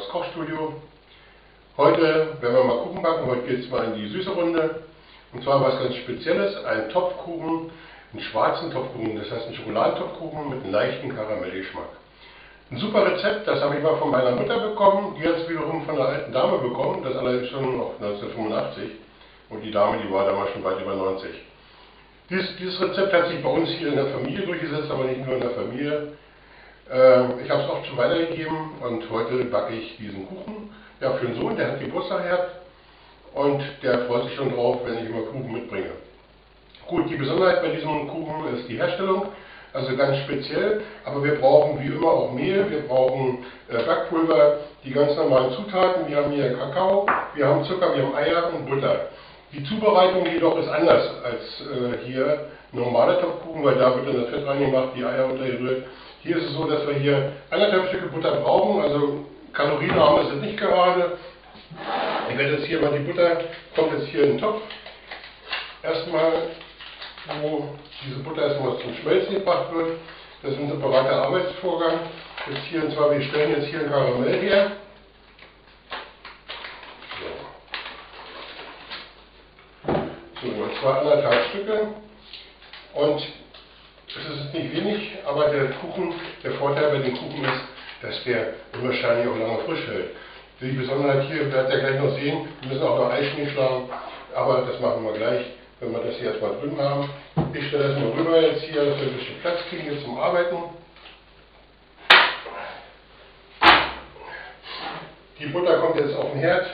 Kochstudio. Heute werden wir mal Kuchen backen. Heute geht es mal in die süße Runde. Und zwar was ganz Spezielles, ein Topfkuchen, einen schwarzen Topfkuchen, das heißt einen Schokoladentopfkuchen mit einem leichten Karamellgeschmack. Ein super Rezept, das habe ich mal von meiner Mutter bekommen, die hat es wiederum von einer alten Dame bekommen, das allerdings schon noch 1985. Und die Dame, die war damals schon weit über 90. Dieses Rezept hat sich bei uns hier in der Familie durchgesetzt, aber nicht nur in der Familie. Ich habe es oft schon weitergegeben und heute backe ich diesen Kuchen. Ja, für den Sohn, der hat Geburtstag gehabt und der freut sich schon drauf, wenn ich immer Kuchen mitbringe. Gut, die Besonderheit bei diesem Kuchen ist die Herstellung, also ganz speziell, aber wir brauchen wie immer auch Mehl, wir brauchen Backpulver, die ganz normalen Zutaten, wir haben hier Kakao, wir haben Zucker, wir haben Eier und Butter. Die Zubereitung jedoch ist anders als hier normaler Topfkuchen, weil da wird dann das Fett reingemacht, die Eier untergerührt. Hier ist es so, dass wir hier 1,5 Stücke Butter brauchen, also kalorienarm ist es nicht gerade. Ich werde jetzt hier mal die Butter, kommt jetzt hier in den Topf. Erstmal, wo diese Butter erstmal zum Schmelzen gebracht wird. Das ist ein separater Arbeitsvorgang. Jetzt hier, und zwar, wir stellen jetzt hier ein Karamell her. So, und zwar 1,5 Stücke. Und es ist nicht wenig, aber der Kuchen, der Vorteil bei dem Kuchen ist, dass der unwahrscheinlich auch lange frisch hält. Die Besonderheit hier, ihr werdet ja gleich noch sehen, wir müssen auch noch Eischnee schlagen, aber das machen wir gleich, wenn wir das hier erstmal drüben haben. Ich stelle das mal rüber jetzt hier, dass wir ein bisschen Platz kriegen jetzt zum Arbeiten. Die Butter kommt jetzt auf den Herd,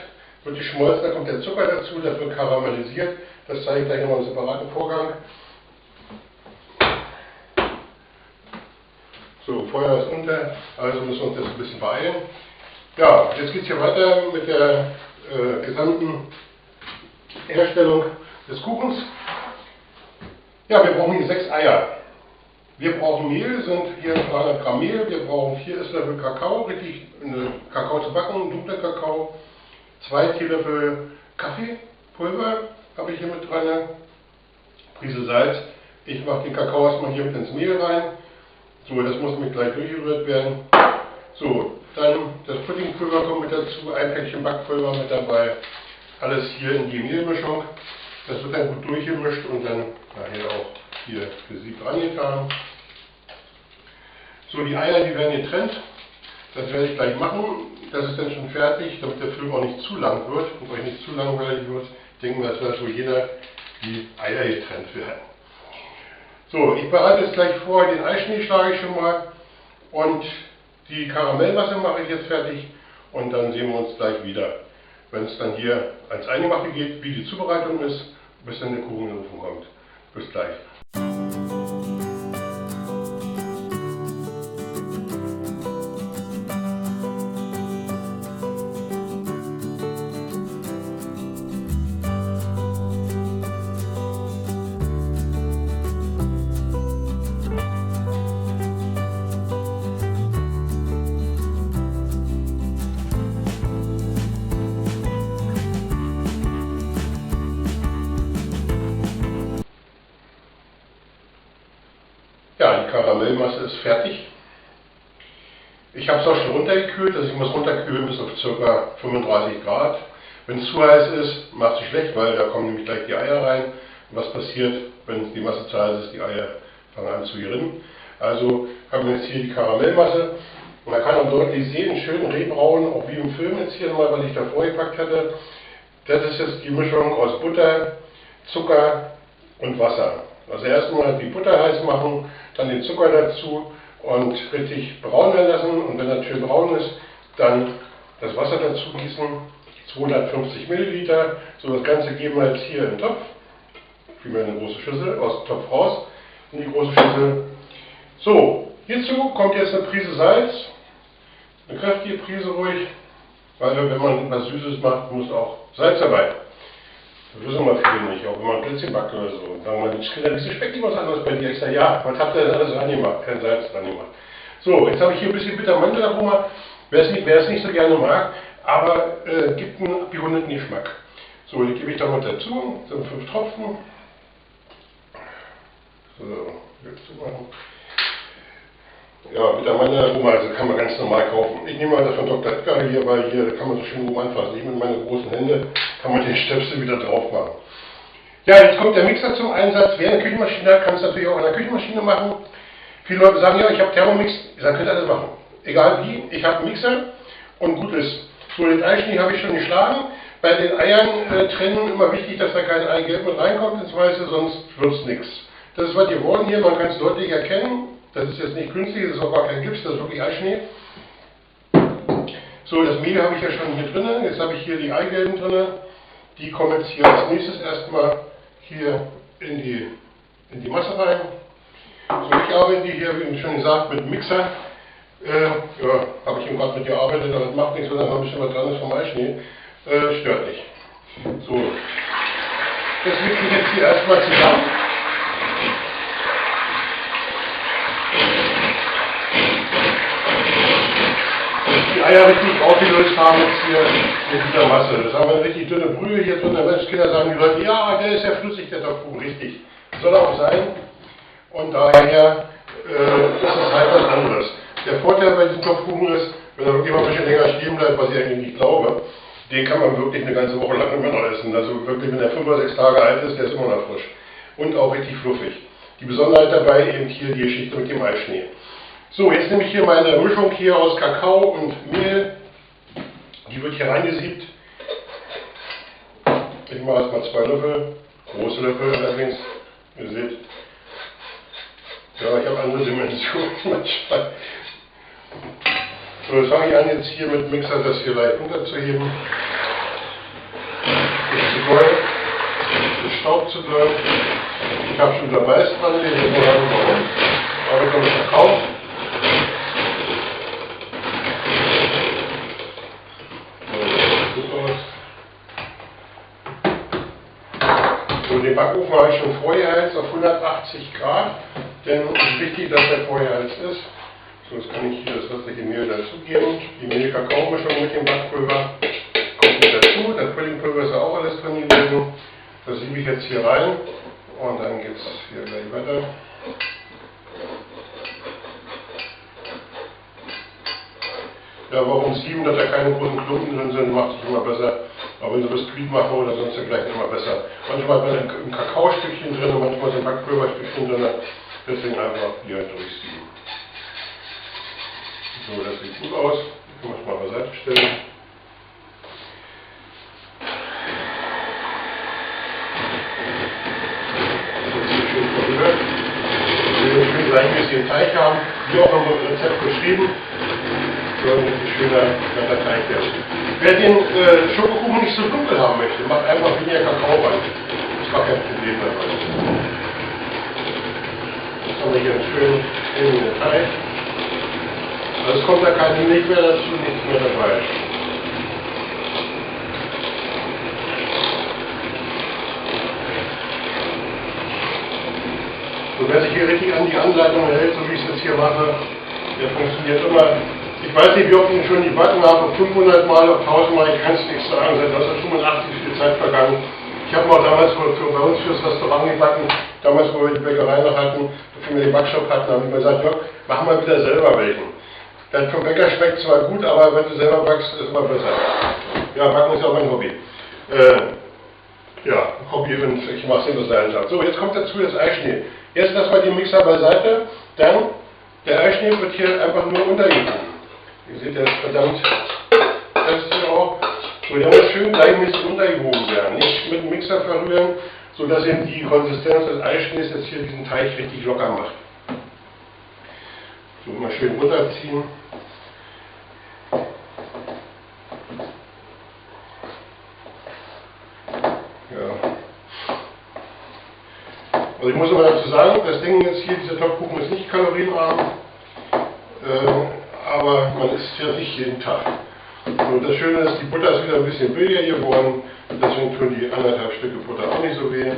wird geschmolzen, da kommt der Zucker dazu, das wird karamellisiert, das zeige ich gleich nochmal im separaten Vorgang. So, Feuer ist unter, also müssen wir uns jetzt ein bisschen beeilen. Ja, jetzt geht es hier weiter mit der gesamten Herstellung des Kuchens. Ja, wir brauchen hier 6 Eier. Wir brauchen Mehl, sind hier 300 Gramm Mehl, wir brauchen 4 Esslöffel Kakao, richtig Kakao zu backen, dunkler Kakao, 2 Teelöffel Kaffeepulver habe ich hier mit dran, Prise Salz. Ich mache den Kakao erstmal hier mit ins Mehl rein. So, das muss mit gleich durchgerührt werden. So, dann das Puddingpulver kommt mit dazu, ein Päckchen Backpulver mit dabei. Alles hier in die Mehlmischung. Das wird dann gut durchgemischt und dann nachher auch hier gesiebt rangetan. So, die Eier, die werden getrennt. Das werde ich gleich machen. Das ist dann schon fertig, damit der Film auch nicht zu lang wird und euch nicht zu langweilig wird. Ich denke mal, dass das so jeder die Eier getrennt werden. So, ich bereite jetzt gleich vor, den Eischnee schlage ich schon mal und die Karamellmasse mache ich jetzt fertig und dann sehen wir uns gleich wieder, wenn es dann hier ans Eingemachte geht, wie die Zubereitung ist, bis dann der Kuchen in den Ofen kommt. Bis gleich. Ja, die Karamellmasse ist fertig. Ich habe es auch schon runtergekühlt, also ich muss runterkühlen bis auf ca. 35 Grad. Wenn es zu heiß ist, macht es schlecht, weil da kommen nämlich gleich die Eier rein. Und was passiert, wenn die Masse zu heiß ist, die Eier fangen an zu gerinnen. Also haben wir jetzt hier die Karamellmasse. Und man kann auch deutlich sehen, schön rehbraun, auch wie im Film jetzt hier mal, was ich davor gepackt hatte. Das ist jetzt die Mischung aus Butter, Zucker und Wasser. Also erstmal die Butter heiß machen, dann den Zucker dazu und richtig braun werden lassen. Und wenn das schön braun ist, dann das Wasser dazu gießen, 250 Milliliter. So, das Ganze geben wir jetzt hier in den Topf. Kriegen wir eine große Schüssel aus dem Topf raus, in die große Schüssel. So, hierzu kommt jetzt eine Prise Salz, eine kräftige Prise ruhig, weil wenn man was Süßes macht, muss auch Salz dabei. Das wissen wir viele nicht, auch wenn man Plätzchen backt oder so. Und sagen wir, ich kriege ein bisschen Speck, was anderes bei dir. Ich sage, ja, was habt ihr denn alles dran gemacht? Kein Salz dran gemacht. So, jetzt habe ich hier ein bisschen Bittermandelaroma. Wer es nicht so gerne mag, aber gibt einen abgerundeten Geschmack. So, die gebe ich da mal dazu. So 5 Tropfen. So, jetzt zumachen. Ja, mit der Mandelaroma, also kann man ganz normal kaufen. Ich nehme mal das von Dr. Edgar hier, weil hier kann man so schön oben anfassen. Ich mit meinen großen Händen kann man den Stöpsel wieder drauf machen. Ja, jetzt kommt der Mixer zum Einsatz. Wer eine Küchenmaschine hat, kann es natürlich auch an der Küchenmaschine machen. Viele Leute sagen, ja, ich habe Thermomix. Ich sage, könnt ihr alles machen. Egal wie, ich habe einen Mixer und gut ist. So, den Eischnee habe ich schon geschlagen. Bei den Eiern trennen immer wichtig, dass da kein Eigelb mit reinkommt ins Weiße, sonst wird es nichts. Das ist was geworden hier, man kann es deutlich erkennen. Das ist jetzt nicht günstig, das ist auch gar kein Gips, das ist wirklich Eischnee. So, das Mehl habe ich ja schon hier drin. Jetzt habe ich hier die Eigelben drin. Die kommen jetzt hier als nächstes erstmal hier in die Masse rein. So, ich arbeite hier, wie schon gesagt, mit Mixer. Ja, habe ich eben gerade mit gearbeitet, aber das macht nichts, wenn da noch ein bisschen was dran ist vom Eischnee. Stört nicht. So, das mixe ich jetzt hier erstmal zusammen. Die Eier richtig aufgelöst haben jetzt hier mit dieser Masse. Das haben wir eine richtig dünne Brühe hier drin. Wenn Kinder sagen die Leute, ja, der ist ja flüssig, der Topfkuchen, richtig. Soll er auch sein. Und daher ist es halt was anderes. Der Vorteil bei diesem Topfkuchen ist, wenn er wirklich mal ein bisschen länger stehen bleibt, was ich eigentlich nicht glaube, den kann man wirklich eine ganze Woche lang immer noch essen. Also wirklich, wenn der 5 oder 6 Tage alt ist, der ist immer noch frisch. Und auch richtig fluffig. Die Besonderheit dabei eben hier die Geschichte mit dem Eischnee. So, jetzt nehme ich hier meine Mischung hier aus Kakao und Mehl. Die wird hier reingesiebt. Ich mache erstmal 2 Löffel, große Löffel allerdings. Ihr seht. Ja, ich habe andere Dimensionen manchmal. So, jetzt fange ich an jetzt hier mit dem Mixer das hier leicht runterzuheben. Nicht zu doll, den Staub zu doll. Ich habe schon wieder Weiß dran, den ich noch anbauen. Aber ich komme Kakao. So, den Backofen habe ich schon vorgeheizt auf 180 Grad, denn es ist wichtig, dass der vorgeheizt ist. So, jetzt kann ich hier das restliche Mehl dazugeben. Die Mehl-Kakao-Mischung mit dem Backpulver kommt mit dazu. Das Puddingpulver ist ja auch alles drin gewesen. Das siebe ich jetzt hier rein und dann geht es hier gleich weiter. Ja, warum sieben, dass da keine großen Klumpen drin sind, macht sich immer besser. Aber wenn Sie Biskuit machen oder sonst dergleichen immer besser. Manchmal hat man ein Kakaostückchen drin und manchmal so ein Backpulverstückchen drin. Deswegen einfach hier durchsieben. So, das sieht gut aus. Ich kann es mal beiseite stellen. Jetzt hier schön verrührt. Wir einen schönen gleichmäßigen Teig haben, wie auch im Rezept beschrieben. Soll ein schöner Teig werden. Wer den Schokokuchen nicht so dunkel haben möchte, macht einfach weniger Kakao rein. Das ist gar kein Problem dabei. Jetzt haben wir hier einen schönen cremigen Teig. Also es kommt da keine Milch mehr dazu, nichts mehr dabei. So, wer sich hier richtig an die Anleitung hält, so wie ich es jetzt hier mache, der funktioniert immer. Ich weiß nicht, wie oft ich schon die Backen habe, ob 500 Mal, ob 1000 Mal, ich kann es nicht sagen, seit 1985 ist viel Zeit vergangen. Ich habe mal damals bei uns fürs Restaurant gebacken, damals wo wir die Bäckerei noch hatten, bevor wir den Backshop hatten, haben wir gesagt, Jörg, mach mal wieder selber welchen. Das vom Bäcker schmeckt zwar gut, aber wenn du selber backst, ist es immer besser. Ja, Backen ist ja auch mein Hobby. Ja, Hobby und ich mache es in der Leidenschaft. So, jetzt kommt dazu das Eischnee. Jetzt lassen wir den Mixer beiseite, dann der Eischnee wird hier einfach nur untergewogen. Ihr seht, der ist verdammt fest hier auch. So, der muss schön gleichmäßig untergewogen werden. Nicht mit dem Mixer verrühren, sodass eben die Konsistenz des Eischnees jetzt hier diesen Teig richtig locker macht. So, mal schön runterziehen. Ja. Also ich muss aber dazu sagen, das Ding jetzt hier, dieser Topfkuchen ist nicht kalorienarm, aber man isst ja nicht jeden Tag. Und das Schöne ist, die Butter ist wieder ein bisschen billiger geworden, deswegen tun die 1,5 Stücke Butter auch nicht so weh.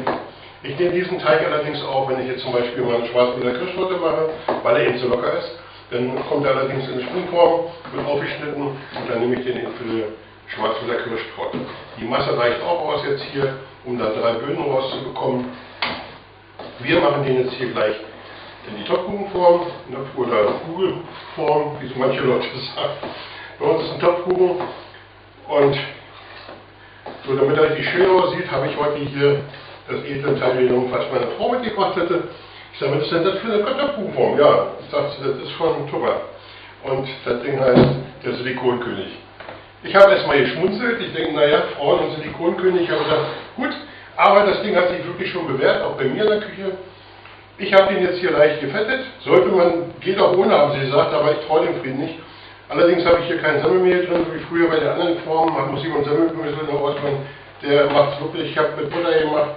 Ich nehme diesen Teig allerdings auch, wenn ich jetzt zum Beispiel mal eine Schwarzwälder Kirschtorte mache, weil er eben so locker ist. Dann kommt er allerdings in Sprungform, wird aufgeschnitten und dann nehme ich den eben für eine Schwarzwälder Kirschtorte. Die Masse reicht auch aus jetzt hier, um da 3 Böden rauszubekommen. Wir machen den jetzt hier gleich in die Topfkuchenform oder Kugelform, wie so manche Leute sagen. Bei uns ist ein Topfkuchen und so, damit er richtig schön aussieht, habe ich heute hier das edle Teil genommen, was meine Frau mitgebracht hatte. Ich sage, was ist denn das für eine Topfkuchenform? Ja, ich sagte, das ist von Tupper. Und das Ding heißt der Silikonkönig. Ich habe erstmal geschmunzelt, ich denke, naja, Frauen und Silikonkönig, ich habe gesagt, gut, aber das Ding hat sich wirklich schon bewährt, auch bei mir in der Küche. Ich habe den jetzt hier leicht gefettet, sollte man, geht auch ohne, haben sie gesagt, aber ich traue dem Frieden nicht. Allerdings habe ich hier kein Semmelmehl drin, so wie früher bei der anderen Form, man muss jemand Semmelmehl noch ausmachen, der macht es wirklich, ich habe mit Butter gemacht.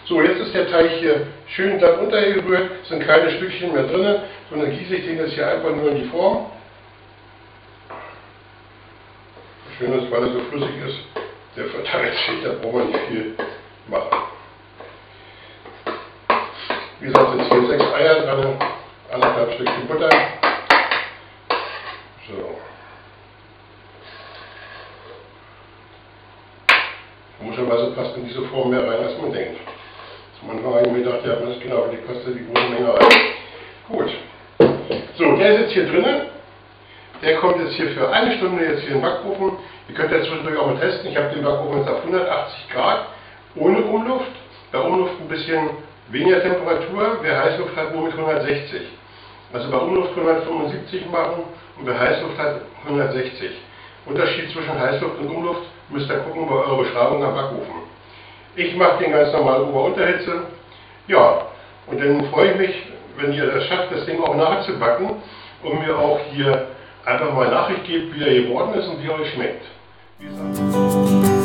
So, jetzt ist der Teig hier schön glatt untergerührt, es sind keine Stückchen mehr drin, sondern gieße ich den jetzt hier einfach nur in die Form. Schön ist, weil er so flüssig ist, der verteilt sich, da braucht man nicht viel machen. Wie gesagt, jetzt hier 6 Eier dran, 1,5 Stückchen Butter. So. Komischerweise passt in diese Form mehr rein, als man denkt. Am Anfang habe ich mir gedacht, ja, das ist genau, die passt ja die große Menge rein. Gut. So, der ist jetzt hier drinnen. Der kommt jetzt hier für 1 Stunde jetzt hier in den Backofen. Ihr könnt das zwischendurch auch mal testen. Ich habe den Backofen jetzt auf 180 Grad ohne Umluft. Bei Umluft ein bisschen weniger Temperatur. Wer Heißluft hat, nur mit 160. Also bei Umluft 175 machen und wer Heißluft hat 160. Unterschied zwischen Heißluft und Umluft müsst ihr gucken bei eurer Beschreibung am Backofen. Ich mache den ganz normal Ober-Unterhitze. Ja, und dann freue ich mich, wenn ihr das schafft, das Ding auch nachzubacken und mir auch hier einfach mal Nachricht gebt, wie er geworden ist und wie er euch schmeckt. Wie gesagt.